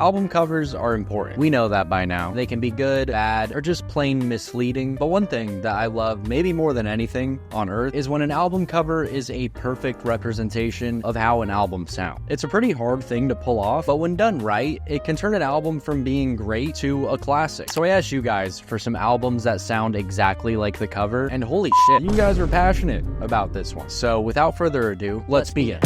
Album covers are important. We know that by now. They can be good, bad, or just plain misleading. But one thing that I love maybe more than anything on earth is when an album cover is a perfect representation of how an album sounds. It's a pretty hard thing to pull off, but when done right, it can turn an album from being great to a classic. So I asked you guys for some albums that sound exactly like the cover, and holy shit, you guys were passionate about this one. So without further ado, let's begin.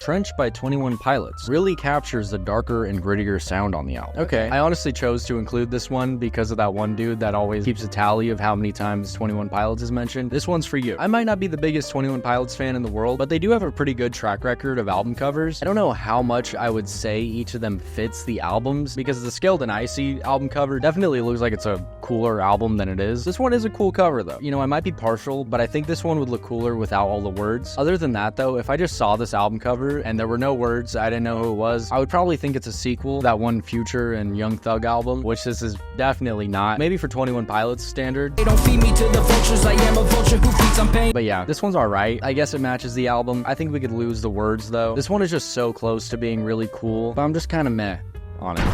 Trench by 21 Pilots really captures the darker and grittier sound on the album. Okay, I honestly chose to include this one because of that one dude that always keeps a tally of how many times 21 Pilots is mentioned. This one's for you. I might not be the biggest 21 Pilots fan in the world, but they do have a pretty good track record of album covers. I don't know how much I would say each of them fits the albums, because the Scaled and Icy album cover definitely looks like it's a cooler album than it is. This one is a cool cover though. You know, I might be partial, but I think this one would look cooler without all the words. Other than that though, if I just saw this album cover and there were no words, I didn't know who it was, I would probably think it's a sequel, that one Future and Young Thug album, which this is definitely not. Maybe for 21 Pilots standard. They don't feed me to the vultures, I am a vulture who feeds on pain. But yeah, this one's alright. I guess it matches the album. I think we could lose the words though. This one is just so close to being really cool, but I'm just kind of meh on it.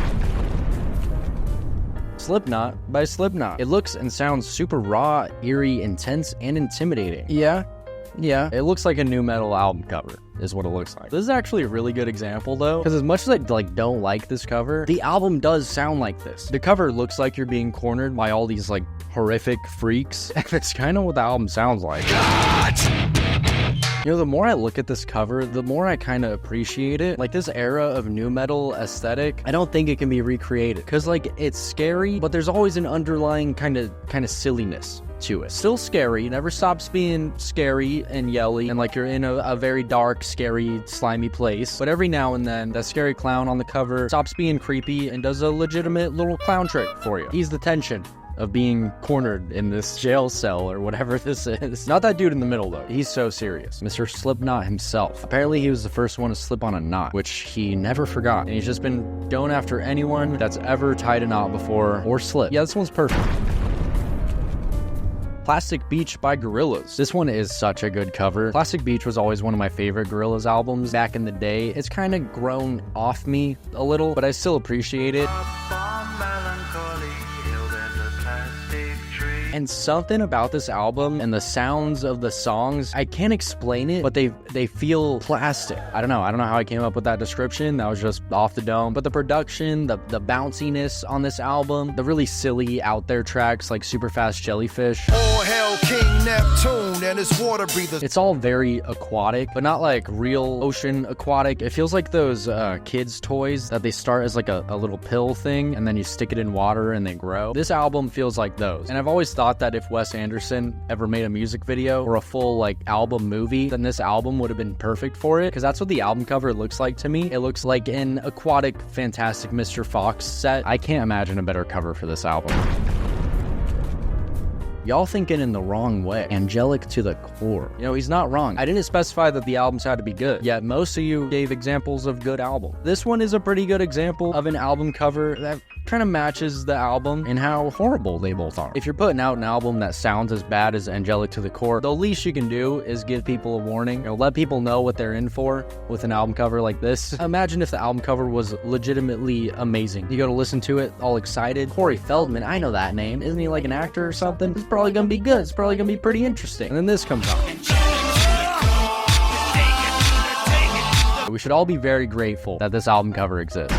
Slipknot by Slipknot. It looks and sounds super raw, eerie, intense, and intimidating. Yeah, it looks like a nu metal album cover is what it looks like. This is actually a really good example though, because as much as I don't like this cover, the album does sound like this. The cover looks like you're being cornered by all these like horrific freaks, and it's kind of what the album sounds like. You know, the more I look at this cover, the more I kind of appreciate it. Like, this era of nu metal aesthetic, I don't think it can be recreated, because like it's scary, but there's always an underlying kind of silliness to it. Still scary, never stops being scary and yelly, and like you're in a very dark, scary, slimy place. But every now and then, that scary clown on the cover stops being creepy and does a legitimate little clown trick for you. Ease the tension of being cornered in this jail cell or whatever this is. Not that dude in the middle though. He's so serious. Mr. Slipknot himself. Apparently he was the first one to slip on a knot, which he never forgot. And he's just been going after anyone that's ever tied a knot before or slipped. Yeah, this one's perfect. Plastic Beach by Gorillaz. This one is such a good cover. Plastic Beach was always one of my favorite Gorillaz albums back in the day. It's kind of grown off me a little, but I still appreciate it. And something about this album and the sounds of the songs, I can't explain it, but they feel plastic. I don't know how I came up with that description. That was just off the dome. But the production, the bounciness on this album, the really silly out there tracks like Super Fast Jellyfish. Oh, hell, King Neptune and his water breathers. It's all very aquatic, but not like real ocean aquatic. It feels like those kids' toys that they start as like a little pill thing, and then you stick it in water and they grow. This album feels like those. And I've always thought that if Wes Anderson ever made a music video or a full like album movie, then this album would have been perfect for it, because that's what the album cover looks like to me. It looks like an aquatic Fantastic Mr. Fox set. I can't imagine a better cover for this album. Y'all thinking in the wrong way. Angelic to the core. You know, he's not wrong. I didn't specify that the albums had to be good, yet most of you gave examples of good albums. This one is a pretty good example of an album cover that kind of matches the album and how horrible they both are. If you're putting out an album that sounds as bad as Angelic to the Core, the least you can do is give people a warning, or let people know what they're in for with an album cover like this. Imagine if the album cover was legitimately amazing. You go to listen to it all excited. Corey Feldman, I know that name. Isn't he like an actor or something? It's probably gonna be good. It's probably gonna be pretty interesting. And then this comes on. We should all be very grateful that this album cover exists.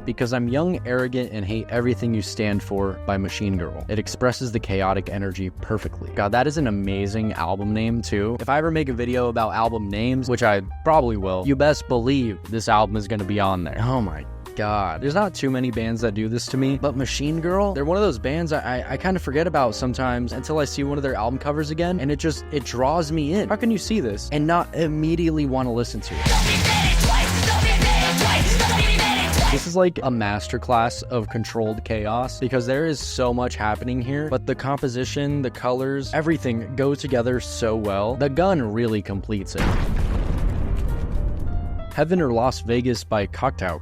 Because I'm Young, Arrogant, and Hate Everything You Stand For by Machine Girl. It expresses the chaotic energy perfectly. God, that is an amazing album name too. If I ever make a video about album names, which I probably will, you best believe this album is gonna be on there. Oh my God. There's not too many bands that do this to me, but Machine Girl, they're one of those bands I kind of forget about sometimes until I see one of their album covers again, and it draws me in. How can you see this and not immediately want to listen to it? This is like a masterclass of controlled chaos, because there is so much happening here, but the composition, the colors, everything goes together so well. The gun really completes it. Heaven or Las Vegas by Cocktail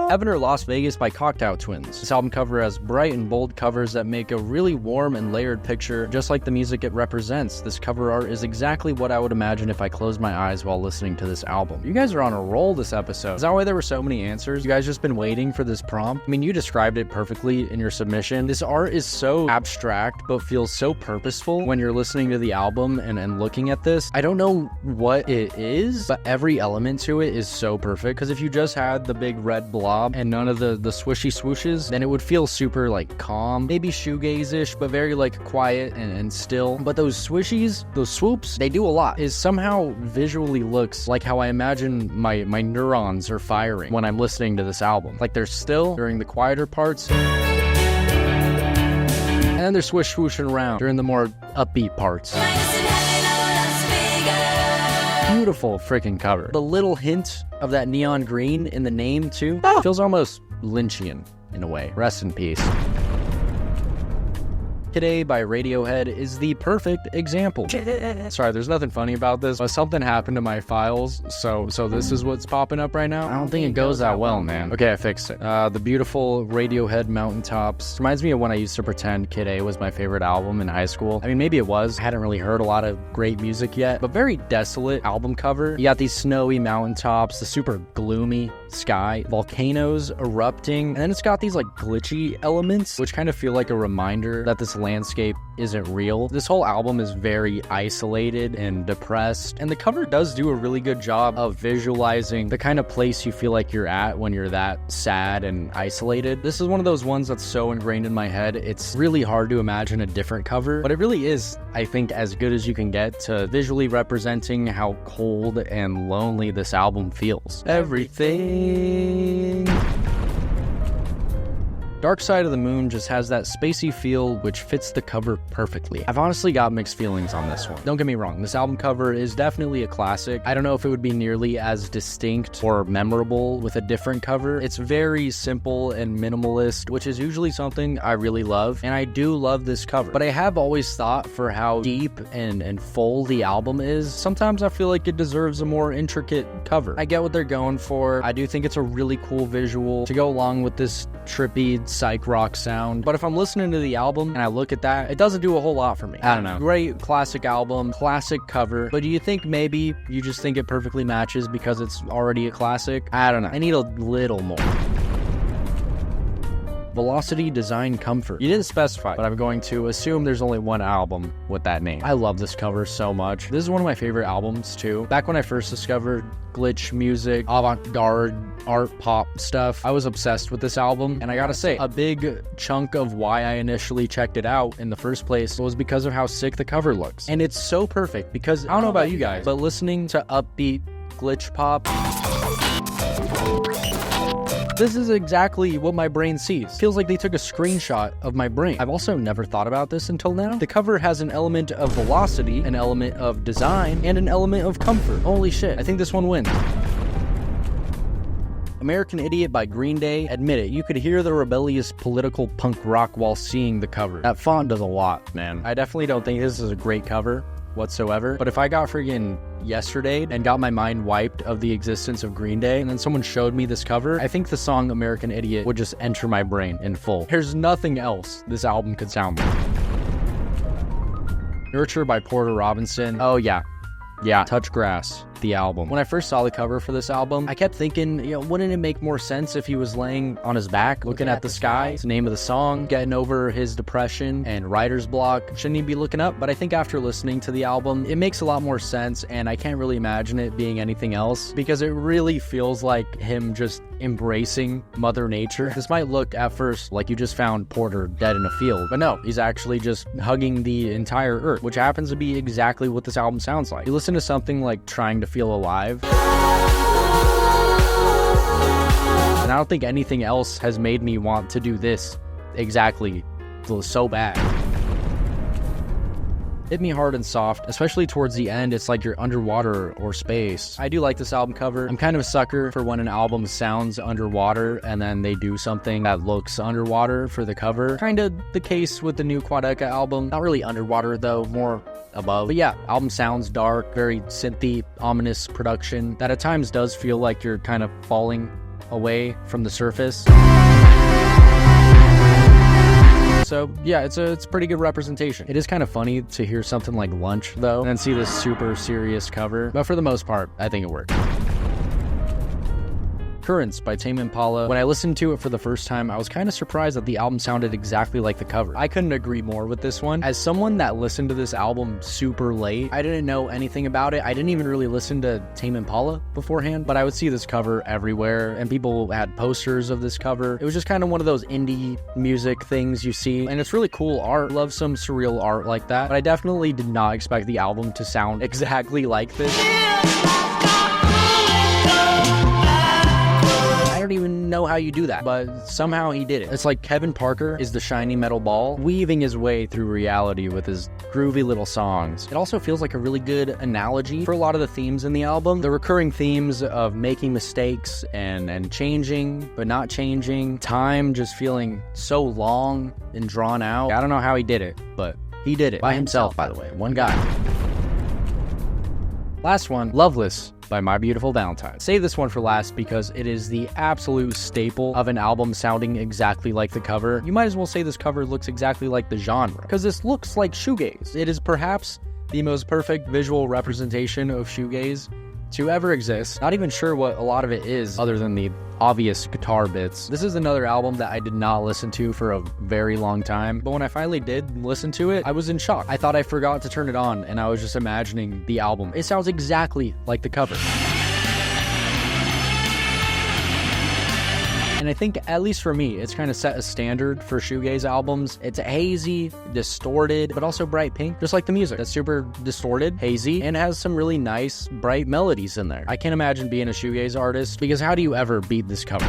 Heaven or Las Vegas by Cocteau Twins. This album cover has bright and bold covers that make a really warm and layered picture, just like the music it represents. This cover art is exactly what I would imagine if I closed my eyes while listening to this album. You guys are on a roll this episode. Is that why there were so many answers? You guys just been waiting for this prompt? I mean, you described it perfectly in your submission. This art is so abstract, but feels so purposeful when you're listening to the album and looking at this. I don't know what it is, but every element to it is so perfect. Because if you just had the big red blob and none of the swishy swooshes, then it would feel super like calm, maybe shoegaze-ish, but very like quiet and still. But those swishies, those swoops, they do a lot. It somehow visually looks like how I imagine my neurons are firing when I'm listening to this album. Like they're still during the quieter parts, and then they're swish swooshing around during the more upbeat parts. Beautiful freaking cover. The little hint of that neon green in the name too feels almost Lynchian in a way. Rest in peace. Today by Radiohead is the perfect example. Sorry, there's nothing funny about this, but something happened to my files, so this is what's popping up right now. I don't think it goes that well, man. Okay, I fixed it. The beautiful Radiohead Mountaintops reminds me of when I used to pretend Kid A was my favorite album in high school. I mean, maybe it was. I hadn't really heard a lot of great music yet, but very desolate album cover. You got these snowy mountaintops, the super gloomy sky, volcanoes erupting, and then it's got these like glitchy elements, which kind of feel like a reminder that this landscape isn't real. This whole album is very isolated and depressed, and the cover does do a really good job of visualizing the kind of place you feel like you're at when you're that sad and isolated. This is one of those ones that's so ingrained in my head, it's really hard to imagine a different cover, but it really is, I think, as good as you can get to visually representing how cold and lonely this album feels. Everything. Dark Side of the Moon just has that spacey feel which fits the cover perfectly. I've honestly got mixed feelings on this one. Don't get me wrong, this album cover is definitely a classic. I don't know if it would be nearly as distinct or memorable with a different cover. It's very simple and minimalist, which is usually something I really love, and I do love this cover. But I have always thought for how deep and full the album is, sometimes I feel like it deserves a more intricate cover. I get what they're going for. I do think it's a really cool visual to go along with this trippy psych rock sound, but if I'm listening to the album and I look at that, it doesn't do a whole lot for me. I don't know. Great classic album, classic cover, but do you think maybe you just think it perfectly matches because it's already a classic? I don't know. I need a little more. Velocity, Design, Comfort. You didn't specify, but I'm going to assume there's only one album with that name. I love this cover so much. This is one of my favorite albums too. Back when I first discovered glitch music, avant-garde, art pop stuff, I was obsessed with this album, and I gotta say, a big chunk of why I initially checked it out in the first place was because of how sick the cover looks. And it's so perfect because, I don't know about you guys, but listening to upbeat glitch pop, this is exactly what my brain sees. Feels like they took a screenshot of my brain. I've also never thought about this until now. The cover has an element of velocity, an element of design, and an element of comfort. Holy shit, I think this one wins. American Idiot by Green Day. Admit it, you could hear the rebellious political punk rock while seeing the cover. That font does a lot, man. I definitely don't think this is a great cover whatsoever, but if I got friggin' Yesterday and got my mind wiped of the existence of Green Day, and then someone showed me this cover, I think the song American Idiot would just enter my brain in full. There's nothing else this album could sound like. Nurture by Porter Robinson. Oh yeah, Touch Grass, the album. When I first saw the cover for this album, I kept thinking, wouldn't it make more sense if he was laying on his back, looking at the sky? It's the name of the song, getting over his depression and writer's block. Shouldn't he be looking up? But I think after listening to the album, it makes a lot more sense, and I can't really imagine it being anything else, because it really feels like him just embracing Mother Nature. This might look at first like you just found Porter dead in a field, but no, he's actually just hugging the entire earth, which happens to be exactly what this album sounds like. You listen to something like Trying to Feel Alive, and I don't think anything else has made me want to do this exactly so bad. hit me hard and soft, especially towards the end. It's like you're underwater or space. I do like this album cover. I'm kind of a sucker for when an album sounds underwater and then they do something that looks underwater for the cover. Kind of the case with the new Quadeca album. Not really underwater though, more above. But yeah, album sounds dark, very synthy, ominous production that at times does feel like you're kind of falling away from the surface. So yeah, it's a pretty good representation. It is kind of funny to hear something like Lunch though, and then see this super serious cover, but for the most part, I think it works. Currents by Tame Impala. When I listened to it for the first time, I was kind of surprised that the album sounded exactly like the cover. I couldn't agree more with this one. As someone that listened to this album super late, I didn't know anything about it. I didn't even really listen to Tame Impala beforehand, but I would see this cover everywhere, and people had posters of this cover. It was just kind of one of those indie music things you see, and it's really cool art. Love some surreal art like that, but I definitely did not expect the album to sound exactly like this. I don't even know how you do that, but somehow he did it. It's like Kevin Parker is the shiny metal ball, weaving his way through reality with his groovy little songs. It also feels like a really good analogy for a lot of the themes in the album. The recurring themes of making mistakes and changing, but not changing. Time just feeling so long and drawn out. I don't know how he did it, but he did it. By himself, by the way. One guy. Last one, Loveless by My Beautiful Valentine. Save this one for last because it is the absolute staple of an album sounding exactly like the cover. You might as well say this cover looks exactly like the genre, because this looks like shoegaze. It is perhaps the most perfect visual representation of shoegaze to ever exist. Not even sure what a lot of it is other than the obvious guitar bits. This is another album that I did not listen to for a very long time, but when I finally did listen to it, I was in shock. I thought I forgot to turn it on, and I was just imagining the album. It sounds exactly like the cover. And I think, at least for me, it's kind of set a standard for shoegaze albums. It's hazy, distorted, but also bright pink, just like the music. That's super distorted, hazy, and has some really nice, bright melodies in there. I can't imagine being a shoegaze artist, because how do you ever beat this cover?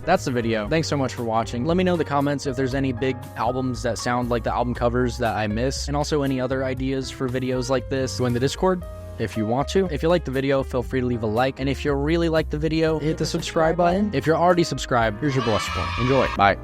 That's the video. Thanks so much for watching. Let me know in the comments if there's any big albums that sound like the album covers that I miss, and also any other ideas for videos like this. Join the Discord if you want to. If you like the video, feel free to leave a like, and if you really like the video, hit the subscribe button. If you're already subscribed, here's your blustre point. Enjoy. Bye.